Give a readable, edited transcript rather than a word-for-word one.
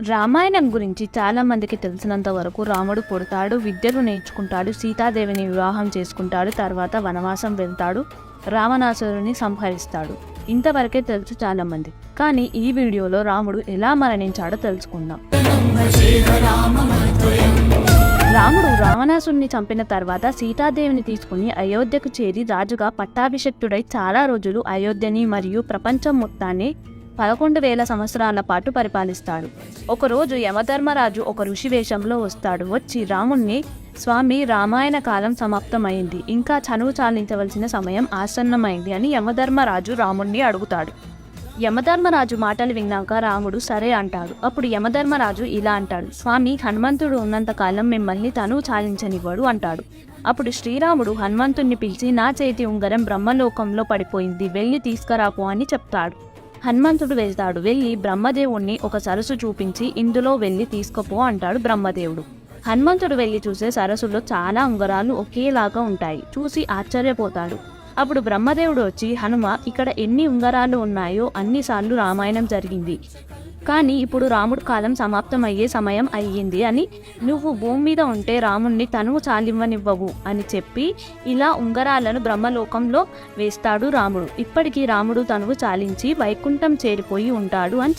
రామాయణం గురించి చాలా మందికి తెలిసినంత వరకు రాముడు పుడతాడు, విద్యలు నేర్చుకుంటాడు, సీతాదేవిని వివాహం చేసుకుంటాడు, తర్వాత వనవాసం వెళ్తాడు, రావణాసురుని సంహరిస్తాడు. ఇంతవరకే తెలుసు చాలా మంది. కానీ ఈ వీడియోలో రాముడు ఎలా మరణించాడో తెలుసుకుందాం. రాముడు రావణాసురుని చంపిన తర్వాత సీతాదేవిని తీసుకుని అయోధ్యకు చేరి రాజుగా పట్టాభిషిక్తుడై చాలా రోజులు అయోధ్యని మరియు ప్రపంచం మొత్తాన్ని 11,000 సంవత్సరాల పాటు పరిపాలిస్తాడు. ఒకరోజు యమధర్మరాజు ఒక ఋషి వేషంలో వస్తాడు. వచ్చి రాముణ్ణి, స్వామి, రామాయణ కాలం సమాప్తమైంది, ఇంకా చనువు చాలించవలసిన సమయం ఆసన్నమైంది అని యమధర్మరాజు రాముణ్ణి అడుగుతాడు. యమధర్మరాజు మాటలు విన్నాక రాముడు సరే అంటాడు. అప్పుడు యమధర్మరాజు ఇలా అంటాడు, స్వామి, హనుమంతుడు ఉన్నంతకాలం మిమ్మల్ని తనువు చాలించనివ్వడు అంటాడు. అప్పుడు శ్రీరాముడు హనుమంతుణ్ణి పిలిచి, నా చేతి ఉంగరం బ్రహ్మలోకంలో పడిపోయింది, వెళ్ళి తీసుకురాపో అని చెప్తాడు. హనుమంతుడు వెళ్తాడు. వెళ్ళి బ్రహ్మదేవుణ్ణి ఒక సరస్సు చూపించి, ఇందులో వెళ్ళి తీసుకుపో అంటాడు బ్రహ్మదేవుడు. హనుమంతుడు వెళ్ళి చూసే సరస్సులో చాలా ఉంగరాలు ఒకేలాగా ఉంటాయి. చూసి ఆశ్చర్యపోతాడు. అప్పుడు బ్రహ్మదేవుడు వచ్చి, హనుమ, ఇక్కడ ఎన్ని ఉంగరాలు ఉన్నాయో అన్నిసార్లు రామాయణం జరిగింది, కానీ ఇప్పుడు రాముడు కాలం సమాప్తమయ్యే సమయం అయ్యింది అని, నువ్వు భూమి మీద ఉంటే రాముణ్ణి తనువు చాలివ్వనివ్వవు అని చెప్పి ఇలా ఉంగరాలను బ్రహ్మలోకంలో వేస్తాడు రాముడు. ఇప్పటికీ రాముడు తనువు చాలించి వైకుంఠం చేరిపోయి ఉంటాడు అని